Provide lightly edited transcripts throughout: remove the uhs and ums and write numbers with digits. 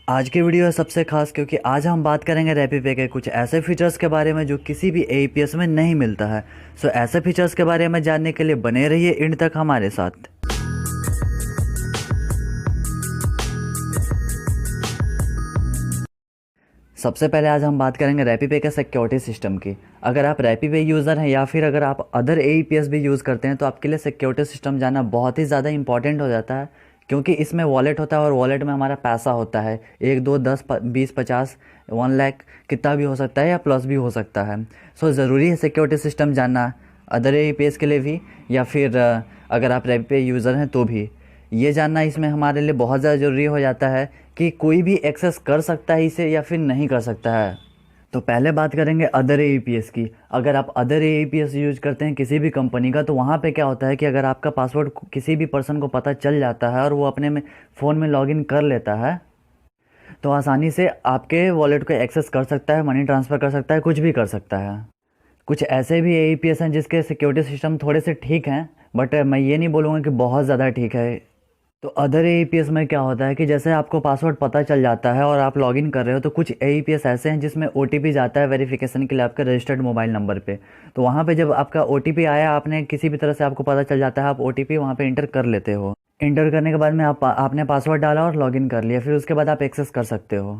आज की वीडियो है सबसे खास क्योंकि आज हम बात करेंगे रैपीपे के कुछ ऐसे फीचर्स के बारे में जो किसी भी एईपीएस में नहीं मिलता है। सो ऐसे फीचर्स के बारे में जानने के लिए बने रहिए एंड तक हमारे साथ। सबसे पहले आज हम बात करेंगे रैपीपे के सिक्योरिटी सिस्टम की। अगर आप रैपीपे यूज़र हैं या फिर अगर आप अदर एईपीएस भी यूज़ करते हैं तो आपके लिए सिक्योरिटी सिस्टम जानना बहुत ही ज़्यादा इंपॉर्टेंट हो जाता है, क्योंकि इसमें वॉलेट होता है और वॉलेट में हमारा पैसा होता है। 1 2 10 20 50 1 लाख कितना भी हो सकता है या प्लस भी हो सकता है। सो ज़रूरी है सिक्योरिटी सिस्टम जानना अदर एईपीएस के लिए भी, या फिर अगर आप रैपीपे यूज़र हैं तो भी ये जानना इसमें हमारे लिए बहुत ज़्यादा ज़रूरी हो जाता है कि कोई भी एक्सेस कर सकता है इसे या फिर नहीं कर सकता है। तो पहले बात करेंगे अदर एईपीएस की। अगर आप अदर एईपीएस यूज करते हैं किसी भी कंपनी का, तो वहाँ पे क्या होता है कि अगर आपका पासवर्ड किसी भी पर्सन को पता चल जाता है और वो अपने में फ़ोन में लॉगिन कर लेता है, तो आसानी से आपके वॉलेट को एक्सेस कर सकता है, मनी ट्रांसफ़र कर सकता है, कुछ भी कर सकता है। कुछ ऐसे भी एईपीएस हैं जिसके सिक्योरिटी सिस्टम थोड़े से ठीक हैं, बट मैं ये नहीं बोलूँगा कि बहुत ज़्यादा ठीक है। तो अदर एईपीएस में क्या होता है कि जैसे आपको पासवर्ड पता चल जाता है और आप लॉगिन कर रहे हो, तो कुछ एईपीएस ऐसे हैं जिसमें ओटीपी जाता है वेरिफिकेशन के लिए आपके रजिस्टर्ड मोबाइल नंबर पे। तो वहाँ पे जब आपका ओटीपी आया, आपने किसी भी तरह से आपको पता चल जाता है, आप ओटीपी वहाँ पे इंटर कर लेते हो। इंटर करने के बाद में आपने पासवर्ड डाला और लॉगिन कर लिया, फिर उसके बाद आप एक्सेस कर सकते हो।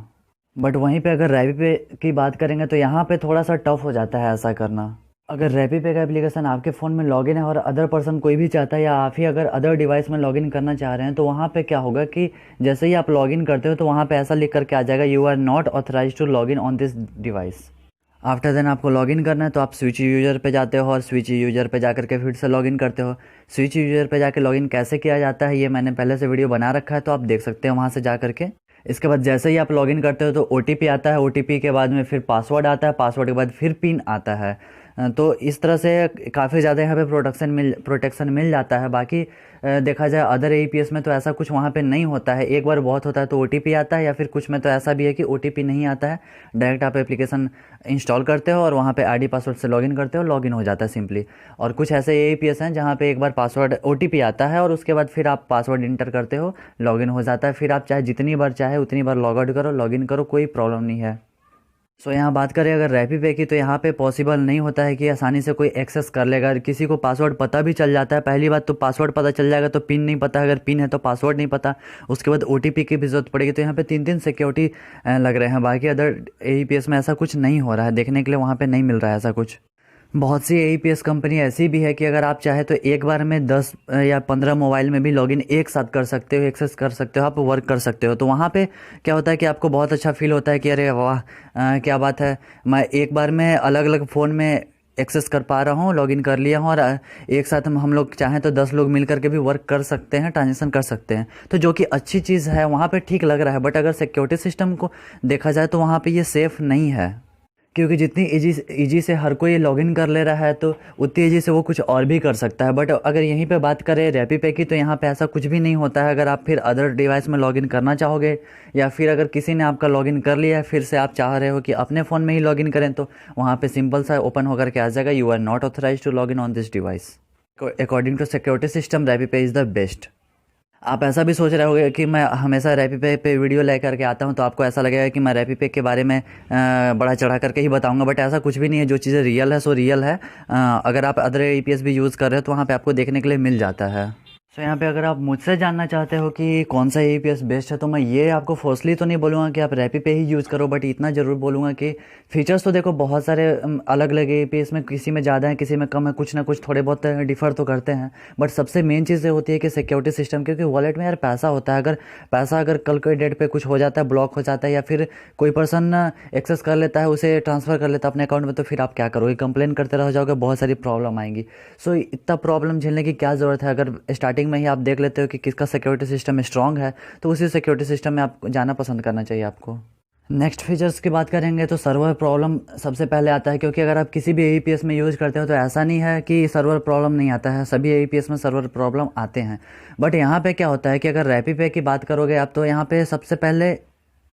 बट वहीं पे अगर रैपीपे की बात करेंगे तो यहाँ पे थोड़ा सा टफ हो जाता है ऐसा करना। अगर रैपीपे का एप्लीकेशन आपके फ़ोन में लॉगिन है और अदर पर्सन कोई भी चाहता है, या आप ही अगर अदर डिवाइस में लॉगिन करना चाह रहे हैं, तो वहाँ पे क्या होगा कि जैसे ही आप लॉगिन करते हो तो वहाँ पे ऐसा लिख करके आ जाएगा, you are not authorise to login on this device. After then आपको लॉगिन करना है, तो आप स्विच यूज़र पे जाते हो और स्विच यूज़र पे जाकर के फिर से लॉगिन करते हो। स्विच यूज़र पे जाके लॉगिन कैसे किया जाता है ये मैंने पहले से वीडियो बना रखा है, तो आप देख सकते हैं वहाँ से जा करके। इसके बाद जैसे ही आप लॉगिन करते हो तो ओटीपी आता है, ओटीपी के बाद में फिर पासवर्ड आता है, पासवर्ड के बाद फिर पिन आता है। तो इस तरह से काफ़ी ज़्यादा यहाँ पे प्रोटेक्शन मिल जाता है। बाकी देखा जाए अदर एईपीएस में तो ऐसा कुछ वहाँ पे नहीं होता है। एक बार बहुत होता है तो ओटीपी आता है, या फिर कुछ में तो ऐसा भी है कि ओटीपी नहीं आता है, डायरेक्ट आप एप्लीकेशन इंस्टॉल करते हो और वहाँ पे आईडी पासवर्ड से लॉगिन करते हो, लॉगिन हो जाता है सिंपली। और कुछ ऐसे एईपीएस हैं जहाँ पे एक बार पासवर्ड ओटीपी आता है और उसके बाद फिर आप पासवर्ड इंटर करते हो, लॉगिन हो जाता है। फिर आप चाहे जितनी बार चाहे उतनी बार लॉग आउट करो, लॉगिन करो, कोई प्रॉब्लम नहीं है। सो यहाँ बात करें अगर रैपीपे की, तो यहाँ पे पॉसिबल नहीं होता है कि आसानी से कोई एक्सेस कर लेगा। किसी को पासवर्ड पता भी चल जाता है, पहली बात तो पासवर्ड पता चल जाएगा तो पिन नहीं पता, अगर पिन है तो पासवर्ड नहीं पता, उसके बाद ओटीपी की भी जरूरत पड़ेगी। तो यहाँ पे 3 सिक्योरिटी लग रहे हैं। बाकी अदर एईपीएस में ऐसा कुछ नहीं हो रहा है, देखने के लिए वहाँ पर नहीं मिल रहा है ऐसा कुछ। बहुत सी एईपीएस कंपनी ऐसी भी है कि अगर आप चाहे तो एक बार में 10 या 15 मोबाइल में भी लॉगिन एक साथ कर सकते हो, एक्सेस कर सकते हो, आप वर्क कर सकते हो। तो वहाँ पे क्या होता है कि आपको बहुत अच्छा फील होता है कि अरे वाह, क्या बात है, मैं एक बार में अलग अलग फ़ोन में एक्सेस कर पा रहा हूँ, लॉगिन कर लिया हूँ, और एक साथ हम लोग चाहें तो 10 लोग मिल करके भी वर्क कर सकते हैं, ट्रांजेक्शन कर सकते हैं। तो जो कि अच्छी चीज़ है, वहाँ पे ठीक लग रहा है। बट अगर सिक्योरिटी सिस्टम को देखा जाए तो वहाँ पे ये सेफ़ नहीं है, क्योंकि जितनी ईजी से हर कोई लॉगिन कर ले रहा है तो उतनी ईजी से वो कुछ और भी कर सकता है। बट अगर यहीं पे बात करें रैपीपे की, तो यहाँ पे ऐसा कुछ भी नहीं होता है। अगर आप फिर अदर डिवाइस में लॉगिन करना चाहोगे, या फिर अगर किसी ने आपका लॉगिन कर लिया है, फिर से आप चाह रहे हो कि अपने फ़ोन में ही लॉगिन करें, तो वहाँ पे सिंपल सा ओपन होकर के आ जाएगा, you are not authorise to login on this device. According to security system RapiPay is the best. आप ऐसा भी सोच रहे होगे कि मैं हमेशा रैपीपे पे वीडियो लेकर के आता हूं, तो आपको ऐसा लगेगा कि मैं रैपीपे के बारे में बड़ा चढ़ा करके ही बताऊंगा। बट ऐसा कुछ भी नहीं है, जो चीज़ें रियल है सो रियल है। अगर आप अदर एईपीएस भी यूज़ कर रहे हो तो वहाँ पे आपको देखने के लिए मिल जाता है। सो यहाँ पे अगर आप मुझसे जानना चाहते हो कि कौन सा एईपीएस बेस्ट है, तो मैं ये आपको फोर्सली तो नहीं बोलूँगा कि आप रैपीपे ही यूज़ करो, बट इतना ज़रूर बोलूँगा कि फीचर्स तो देखो बहुत सारे अलग अलग एईपीएस में किसी में ज़्यादा है, किसी में कम है, कुछ ना कुछ थोड़े बहुत डिफ़र तो करते हैं। बट सबसे मेन चीज़ ये होती है कि सिक्योरिटी सिस्टम, क्योंकि वॉलेट में यार पैसा होता है। अगर कल के डेट पे कुछ हो जाता है, ब्लॉक हो जाता है, या फिर कोई पर्सन एक्सेस कर लेता है, उसे ट्रांसफ़र कर लेता है अपने अकाउंट में, तो फिर आप क्या करोगे? कंप्लेन करते रह जाओगे, बहुत सारी प्रॉब्लम आएंगी। सो इतना प्रॉब्लम झेलने की क्या ज़रूरत है? अगर स्टार्टिंग में ही आप देख लेते हो कि किसका सिक्योरिटी सिस्टम स्ट्रांग है, तो उसी सिक्योरिटी सिस्टम में आप जाना पसंद करना चाहिए आपको। नेक्स्ट फीचर्स की बात करेंगे तो सर्वर प्रॉब्लम सबसे पहले आता है, क्योंकि अगर आप किसी भी एईपीएस में यूज़ करते हो तो ऐसा नहीं है कि सर्वर प्रॉब्लम नहीं आता है, सभी एईपीएस में सर्वर प्रॉब्लम आते हैं। बट यहाँ पे क्या होता है कि अगर रैपीपे की बात करोगे आप, तो यहाँ पे सबसे पहले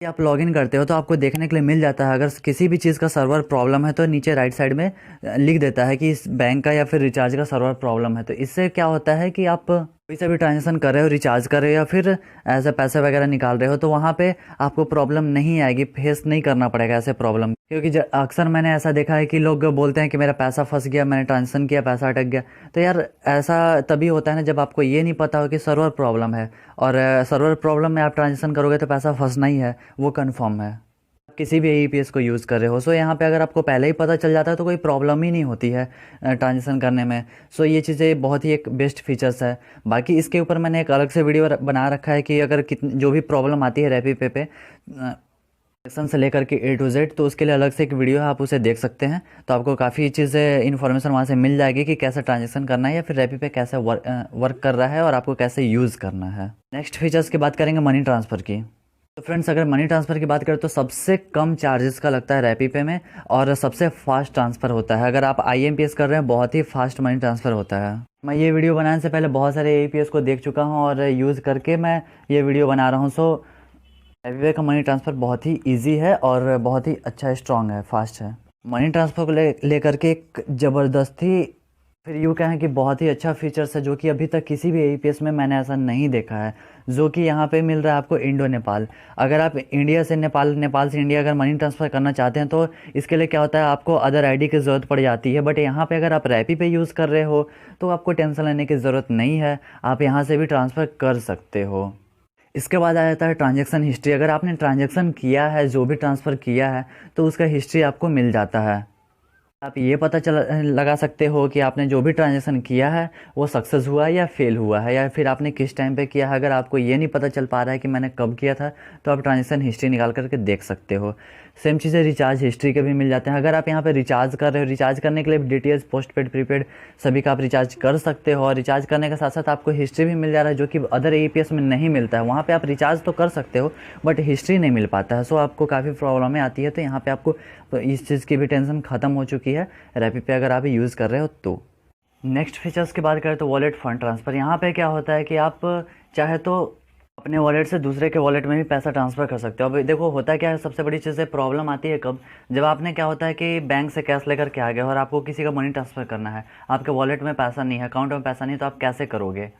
कि आप लॉगिन करते हो तो आपको देखने के लिए मिल जाता है, अगर किसी भी चीज़ का सर्वर प्रॉब्लम है तो नीचे राइट साइड में लिख देता है कि इस बैंक का या फिर रिचार्ज का सर्वर प्रॉब्लम है। तो इससे क्या होता है कि आप कोई सा भी ट्रांजेक्शन कर रहे हो, रिचार्ज कर रहे हो या फिर ऐसे पैसे वगैरह निकाल रहे हो, तो वहाँ पे आपको प्रॉब्लम नहीं आएगी, फेस नहीं करना पड़ेगा ऐसे प्रॉब्लम। क्योंकि अक्सर मैंने ऐसा देखा है कि लोग बोलते हैं कि मेरा पैसा फंस गया, मैंने ट्रांजेक्शन किया, पैसा अटक गया। तो यार ऐसा तभी होता है ना जब आपको ये नहीं पता हो कि सर्वर प्रॉब्लम है, और सर्वर प्रॉब्लम में आप ट्रांजेक्शन करोगे तो पैसा फंसना ही है, वो कन्फर्म है। किसी भी एईपीएस को यूज़ कर रहे हो, सो यहाँ पे अगर आपको पहले ही पता चल जाता है तो कोई प्रॉब्लम ही नहीं होती है ट्रांजेक्शन करने में। सो ये चीज़ें बहुत ही एक बेस्ट फीचर्स है। बाकी इसके ऊपर मैंने एक अलग से वीडियो बना रखा है कि अगर जो भी प्रॉब्लम आती है रैपी पे ट्रांजेक्शन से लेकर के A to Z, तो उसके लिए अलग से एक वीडियो है, आप उसे देख सकते हैं। तो आपको काफ़ी चीज़ें इन्फॉर्मेशन वहाँ से मिल जाएगी कि कैसे ट्रांजेक्शन करना है या फिर रैपी पे कैसे वर्क कर रहा है और आपको कैसे यूज़ करना है। नेक्स्ट फीचर्स की बात करेंगे मनी ट्रांसफ़र की। तो फ्रेंड्स अगर मनी ट्रांसफ़र की बात करें तो सबसे कम चार्जेस का लगता है रैपी पे में, और सबसे फास्ट ट्रांसफ़र होता है। अगर आप आईएमपीएस कर रहे हैं, बहुत ही फास्ट मनी ट्रांसफ़र होता है। मैं ये वीडियो बनाने से पहले बहुत सारे एईपीएस को देख चुका हूँ और यूज़ करके मैं ये वीडियो बना रहा हूँ। सो रैपी पे का मनी ट्रांसफ़र बहुत ही ईजी है और बहुत ही अच्छा स्ट्रॉन्ग है, फास्ट है। मनी ट्रांसफ़र को लेकर के एक ज़बरदस्ती, फिर यूँ कहें कि बहुत ही अच्छा फीचर्स है जो कि अभी तक किसी भी एईपीएस में मैंने ऐसा नहीं देखा है, जो कि यहाँ पे मिल रहा है आपको इंडो नेपाल। अगर आप इंडिया से नेपाल, नेपाल से इंडिया अगर मनी ट्रांसफ़र करना चाहते हैं तो इसके लिए क्या होता है, आपको अदर आईडी की ज़रूरत पड़ जाती है। बट यहाँ पे अगर आप रैपी पे यूज़ कर रहे हो तो आपको टेंशन लेने की ज़रूरत नहीं है, आप यहाँ से भी ट्रांसफ़र कर सकते हो। इसके बाद आ जाता है ट्रांजैक्शन हिस्ट्री। अगर आपने ट्रांजैक्शन किया है, जो भी ट्रांसफ़र किया है, तो उसका हिस्ट्री आपको मिल जाता है। आप ये पता लगा सकते हो कि आपने जो भी ट्रांजैक्शन किया है वो सक्सेस हुआ है या फेल हुआ है, या फिर आपने किस टाइम पे किया है। अगर आपको ये नहीं पता चल पा रहा है कि मैंने कब किया था, तो आप ट्रांजैक्शन हिस्ट्री निकाल करके देख सकते हो। सेम चीज़ें रिचार्ज हिस्ट्री के भी मिल जाते हैं। अगर आप यहाँ पे रिचार्ज कर रहे हो, रिचार्ज करने के लिए डीटीएच, पोस्ट पेड, प्रीपेड सभी का आप रिचार्ज कर सकते हो, और रिचार्ज करने के साथ साथ आपको हिस्ट्री भी मिल जा रहा है, जो कि अदर एईपीएस में नहीं मिलता है। वहाँ पे आप रिचार्ज तो कर सकते हो बट हिस्ट्री नहीं मिल पाता है, सो आपको काफ़ी प्रॉब्लमें आती है। तो यहाँ पे आपको इस चीज़ की भी टेंशन ख़त्म हो चुकी है रैपी पे अगर आप यूज़ कर रहे हो तो। नेक्स्ट फीचर्स की बात करें तो वॉलेट फंड ट्रांसफ़र। यहाँ पे क्या होता है कि आप चाहे तो अपने वॉलेट से दूसरे के वॉलेट में भी पैसा ट्रांसफ़र कर सकते हो। अब देखो होता क्या है, सबसे बड़ी चीज़ है, प्रॉब्लम आती है कब, जब आपने क्या होता है कि बैंक से कैश लेकर के आ गए और आपको किसी का मनी ट्रांसफ़र करना है, आपके वॉलेट में पैसा नहीं है, अकाउंट में पैसा नहीं, तो आप कैसे करोगे।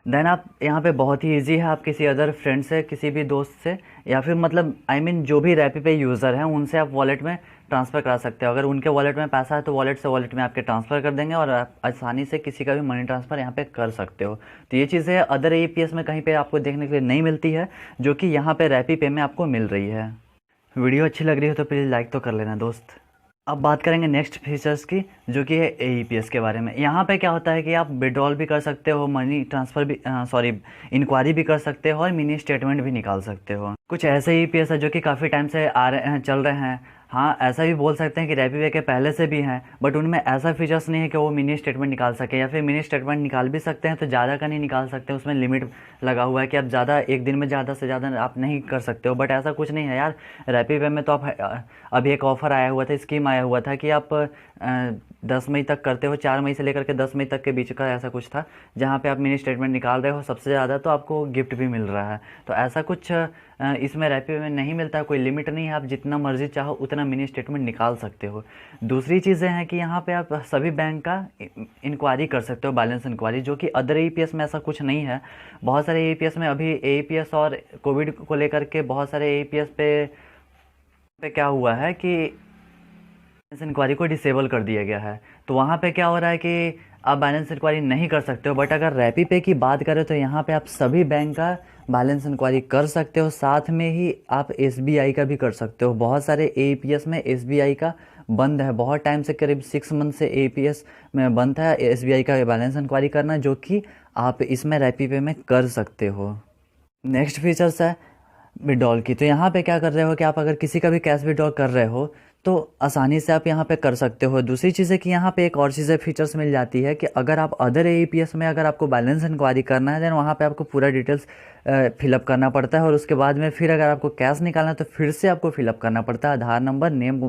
देन आप यहाँ पे बहुत ही इजी है, आप किसी अदर फ्रेंड से, किसी भी दोस्त से, या फिर मतलब जो भी रैपी पे यूज़र हैं उनसे आप वॉलेट में ट्रांसफ़र करा सकते हो। अगर उनके वॉलेट में पैसा है तो वॉलेट से वॉलेट में आपके ट्रांसफ़र कर देंगे और आप आसानी से किसी का भी मनी ट्रांसफ़र यहाँ पे कर सकते हो। तो ये चीज़ें अदर एईपीएस में कहीं पे आपको देखने के लिए नहीं मिलती है, जो कि यहाँ पे रैपी पे में आपको मिल रही है। वीडियो अच्छी लग रही हो तो प्लीज़ लाइक तो कर लेना दोस्त। अब बात करेंगे नेक्स्ट फीचर्स की, जो कि है एईपीएस के बारे में। यहाँ पे क्या होता है कि आप विड्रॉल भी कर सकते हो, मनी ट्रांसफ़र भी इंक्वायरी भी कर सकते हो, और मिनी स्टेटमेंट भी निकाल सकते हो। कुछ ऐसे एईपीएस है जो कि काफ़ी टाइम से आ रहे हैं, चल रहे हैं। हाँ, ऐसा भी बोल सकते हैं कि रैपी पे के पहले से भी हैं, बट उनमें ऐसा फीचर्स नहीं है कि वो मिनी स्टेटमेंट निकाल सके, या फिर मिनी स्टेटमेंट निकाल भी सकते हैं तो ज़्यादा का नहीं निकाल सकते। उसमें लिमिट लगा हुआ है कि आप ज़्यादा, एक दिन में ज़्यादा से ज़्यादा आप नहीं कर सकते हो। बट ऐसा कुछ नहीं है यार, रैपी पे में तो आप अभी एक ऑफ़र आया हुआ था, स्कीम आया हुआ था कि आप 10 मई तक करते हो, 4 मई से लेकर के 10 मई तक के बीच का ऐसा कुछ था, जहाँ पे आप मिनी स्टेटमेंट निकाल रहे हो सबसे ज़्यादा, तो आपको गिफ्ट भी मिल रहा है। तो ऐसा कुछ इसमें रैपी में नहीं मिलता है, कोई लिमिट नहीं है, आप जितना मर्जी चाहो उतना मिनी स्टेटमेंट निकाल सकते हो। दूसरी चीज़ें हैं कि यहाँ पे आप सभी बैंक का इंक्वायरी कर सकते हो, बैलेंस इंक्वायरी, जो कि अदर एईपीएस में ऐसा कुछ नहीं है। बहुत सारे एईपीएस में अभी एईपीएस और कोविड को लेकर के बहुत सारे एईपीएस पे क्या हुआ है कि बैलेंस इंक्वायरी को डिसेबल कर दिया गया है। तो वहाँ पे क्या हो रहा है कि आप बैलेंस इंक्वायरी नहीं कर सकते हो। बट अगर रैपी पे की बात करें तो यहाँ पे आप सभी बैंक का बैलेंस इंक्वायरी कर सकते हो, साथ में ही आप एसबीआई का भी कर सकते हो। बहुत सारे एईपीएस में एसबीआई का बंद है, बहुत टाइम से, करीब 6 मंथ से एईपीएस में बंद है एसबीआई का बैलेंस इंक्वायरी करना, जो कि आप इसमें रैपी पे में कर सकते हो। नेक्स्ट फीचर्स है विड्रॉल की। तो यहाँ पे क्या कर रहे हो कि आप अगर किसी का भी कैश विड्रॉल कर रहे हो तो आसानी से आप यहाँ पे कर सकते हो। दूसरी चीज़ है कि यहाँ पे एक और चीज़ें फीचर्स मिल जाती है कि अगर आप अदर एईपीएस में अगर आपको बैलेंस इंक्वायरी करना है, देन वहाँ पे आपको पूरा डिटेल्स फिलअप करना पड़ता है, और उसके बाद में फिर अगर आपको कैश निकालना है तो फिर से आपको फिलअप करना पड़ता है आधार नंबर, नेम,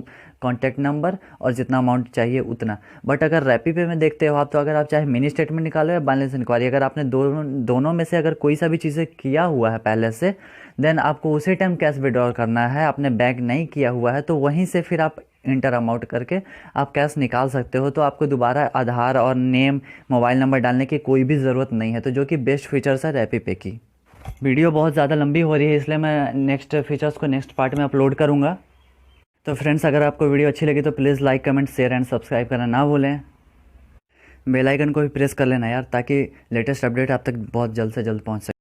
कॉन्टैक्ट नंबर और जितना अमाउंट चाहिए उतना। बट अगर रैपी पे में देखते हो आप, तो अगर आप चाहे मिनी स्टेटमेंट निकालो या बैलेंस इंक्वायरी, अगर आपने दोनों में से अगर कोई सा भी चीज़ें किया हुआ है पहले से, देन आपको उसी टाइम कैश विड्रॉल करना है। आपने बैंक नहीं किया हुआ है तो वहीं से फिर आप इंटर अमाउंट करके आप कैश निकाल सकते हो। तो आपको दोबारा आधार और नेम, मोबाइल नंबर डालने की कोई भी ज़रूरत नहीं है, तो जो कि बेस्ट फीचर्स है रैपी पे की। वीडियो बहुत ज़्यादा लंबी हो रही है, इसलिए मैं नेक्स्ट फीचर्स को नेक्स्ट पार्ट में अपलोड करूँगा। तो फ्रेंड्स, अगर आपको वीडियो अच्छी लगी तो please like, comment, share and subscribe करना ना भूलें। बेल आइकन को भी प्रेस कर लेना यार, ताकि लेटेस्ट अपडेट आप तक बहुत जल्द से जल्द पहुंच सके।